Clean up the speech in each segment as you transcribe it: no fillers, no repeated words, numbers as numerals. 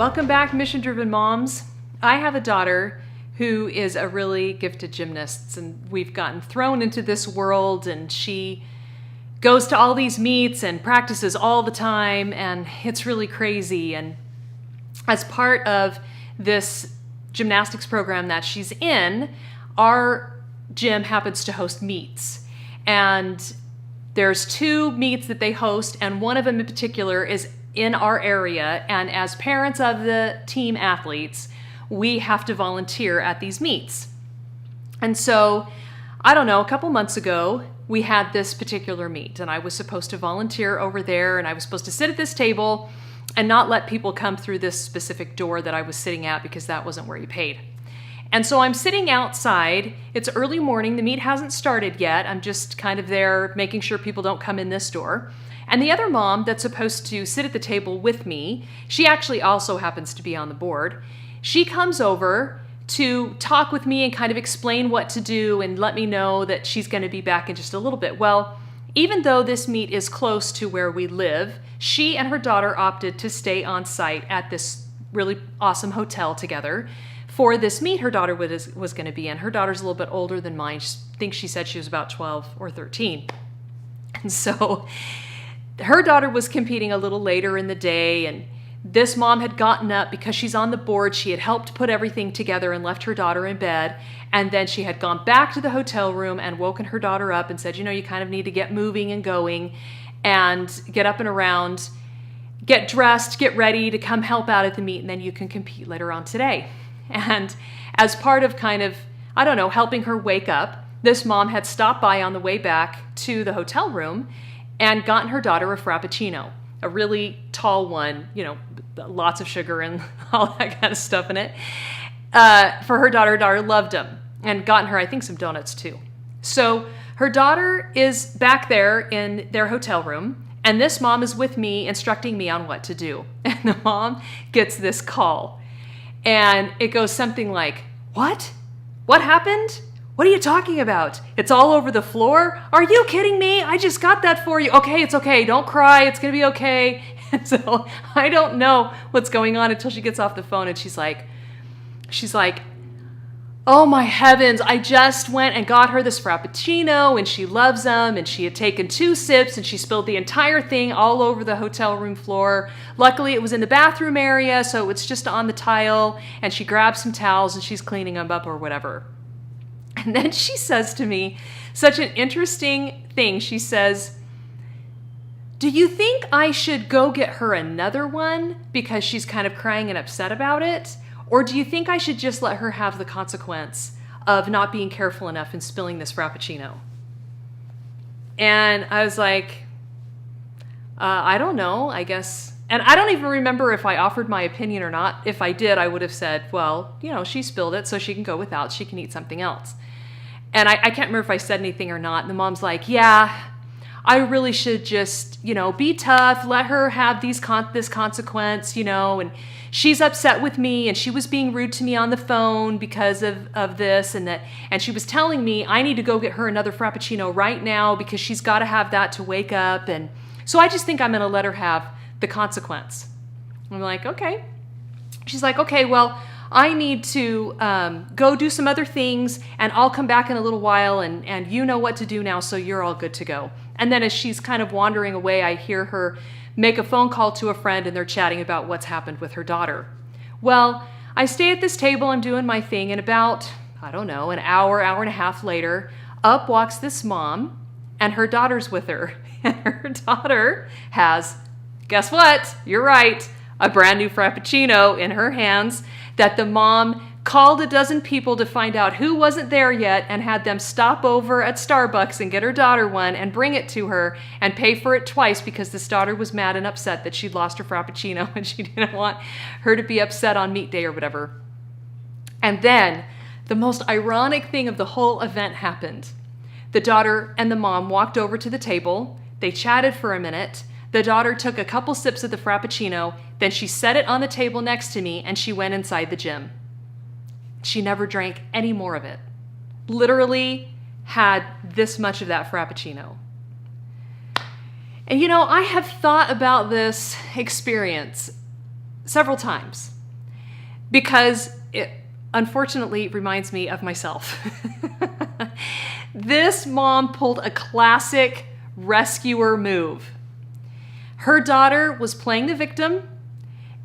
Welcome back, Mission Driven Moms. I have a daughter who is a really gifted gymnast, and we've gotten thrown into this world, and she goes to all these meets and practices all the time, and it's really crazy. And as part of this gymnastics program that she's in, our gym happens to host meets. And there's 2 meets that they host, and one of them in particular is in our area, and as parents of the team athletes, we have to volunteer at these meets. And so, I don't know, a couple months ago, we had this particular meet, and I was supposed to volunteer over there, and I was supposed to sit at this table and not let people come through this specific door that I was sitting at, because that wasn't where you paid. And so I'm sitting outside. It's early morning. The meet hasn't started yet. I'm just kind of there making sure people don't come in this door. And the other mom that's supposed to sit at the table with me, she actually also happens to be on the board. She comes over to talk with me and kind of explain what to do and let me know that she's going to be back in just a little bit. Well, even though this meet is close to where we live, she and her daughter opted to stay on site at this really awesome hotel together for this meet her daughter was going to be in. Her daughter's a little bit older than mine. I think she said she was about 12 or 13. And so her daughter was competing a little later in the day, and this mom had gotten up because she's on the board. She had helped put everything together and left her daughter in bed. And then she had gone back to the hotel room and woken her daughter up and said, you kind of need to get moving and going and get up and around, get dressed, get ready to come help out at the meet, and then you can compete later on today. And as part of kind of, helping her wake up, this mom had stopped by on the way back to the hotel room and gotten her daughter a Frappuccino, a really tall one, lots of sugar and all that kind of stuff in it. For her daughter loved them, and gotten her, I think, some donuts too. So her daughter is back there in their hotel room, and this mom is with me, instructing me on what to do. And the mom gets this call, and it goes something like, "What? What happened? What are you talking about? It's all over the floor? Are you kidding me? I just got that for you. Okay, it's okay. Don't cry. It's going to be okay." And so I don't know what's going on until she gets off the phone, and she's like, "Oh my heavens, I just went and got her this Frappuccino, and she loves them, and she had taken 2 sips, and she spilled the entire thing all over the hotel room floor. Luckily, it was in the bathroom area, so it's just on the tile, and she grabbed some towels, and she's cleaning them up or whatever." And then she says to me such an interesting thing. She says, "Do you think I should go get her another one because she's kind of crying and upset about it? Or do you think I should just let her have the consequence of not being careful enough and spilling this Frappuccino?" And I was like, I don't know, I guess. And I don't even remember if I offered my opinion or not. If I did, I would have said, well, she spilled it, so she can go without. She can eat something else. And I can't remember if I said anything or not. And the mom's like, "Yeah, I really should just, be tough, let her have this consequence, and she's upset with me, and she was being rude to me on the phone because of this and that, and she was telling me I need to go get her another Frappuccino right now because she's got to have that to wake up, and so I just think I'm going to let her have the consequence." I'm like, okay. She's like, "Okay, well, I need to go do some other things, and I'll come back in a little while, and you know what to do now, so you're all good to go." And then as she's kind of wandering away, I hear her make a phone call to a friend, and they're chatting about what's happened with her daughter. Well, I stay at this table, I'm doing my thing, and about, an hour and a half later, up walks this mom, and her daughter's with her. And her daughter has, guess what? You're right, a brand new Frappuccino in her hands that the mom called a dozen people to find out who wasn't there yet and had them stop over at Starbucks and get her daughter one and bring it to her and pay for it twice because this daughter was mad and upset that she'd lost her Frappuccino and she didn't want her to be upset on meet day or whatever. And then the most ironic thing of the whole event happened. The daughter and the mom walked over to the table. They chatted for a minute. The daughter took a couple sips of the Frappuccino, then she set it on the table next to me and she went inside the gym. She never drank any more of it. Literally had this much of that Frappuccino. And I have thought about this experience several times. because it unfortunately reminds me of myself. This mom pulled a classic rescuer move. Her daughter was playing the victim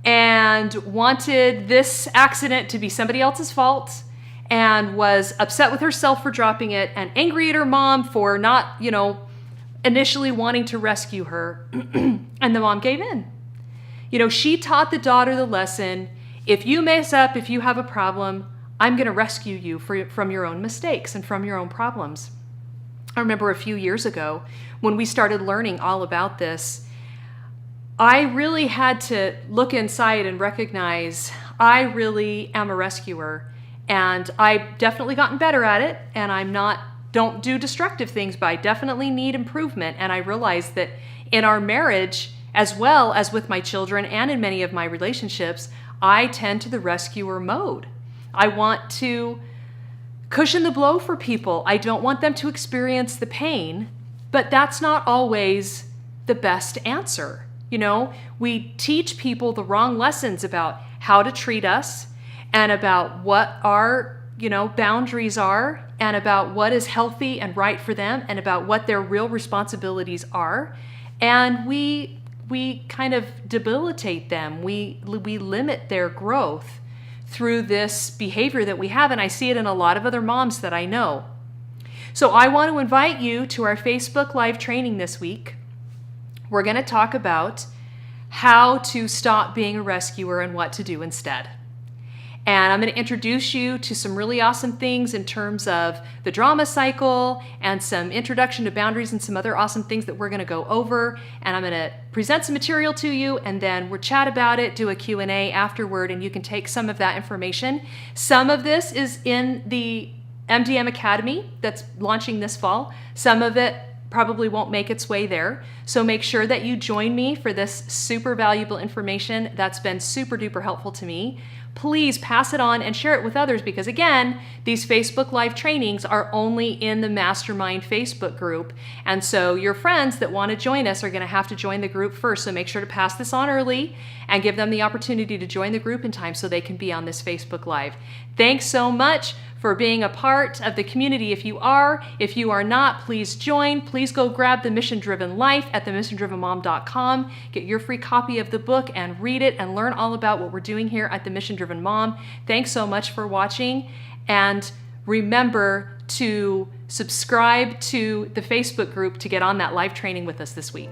and wanted this accident to be somebody else's fault, and was upset with herself for dropping it and angry at her mom for not, initially wanting to rescue her. And the mom gave in. She taught the daughter the lesson: if you mess up, if you have a problem, I'm going to rescue you from your own mistakes and from your own problems. I remember a few years ago when we started learning all about this, I really had to look inside and recognize I really am a rescuer, and I've definitely gotten better at it, and don't do destructive things, but I definitely need improvement. And I realized that in our marriage, as well as with my children and in many of my relationships, I tend to the rescuer mode. I want to cushion the blow for people. I don't want them to experience the pain, but that's not always the best answer. We teach people the wrong lessons about how to treat us, and about what our, boundaries are, and about what is healthy and right for them, and about what their real responsibilities are. And we kind of debilitate them. We limit their growth through this behavior that we have, and I see it in a lot of other moms that I know. So I want to invite you to our Facebook Live training this week. We're going to talk about how to stop being a rescuer and what to do instead. And I'm going to introduce you to some really awesome things in terms of the drama cycle, and some introduction to boundaries, and some other awesome things that we're going to go over. And I'm going to present some material to you, and then we'll chat about it, do a Q&A afterward, and you can take some of that information. Some of this is in the MDM Academy that's launching this fall. Some of it probably won't make its way there. So make sure that you join me for this super valuable information that's been super duper helpful to me. Please pass it on and share it with others, because again, these Facebook Live trainings are only in the Mastermind Facebook group. And so your friends that want to join us are going to have to join the group first. So make sure to pass this on early and give them the opportunity to join the group in time so they can be on this Facebook Live. Thanks so much for being a part of the community. If you are not, please join. Please go grab The Mission Driven Life at themissiondrivenmom.com. Get your free copy of the book and read it and learn all about what we're doing here at The Mission Driven Mom. Thanks so much for watching, and remember to subscribe to the Facebook group to get on that live training with us this week.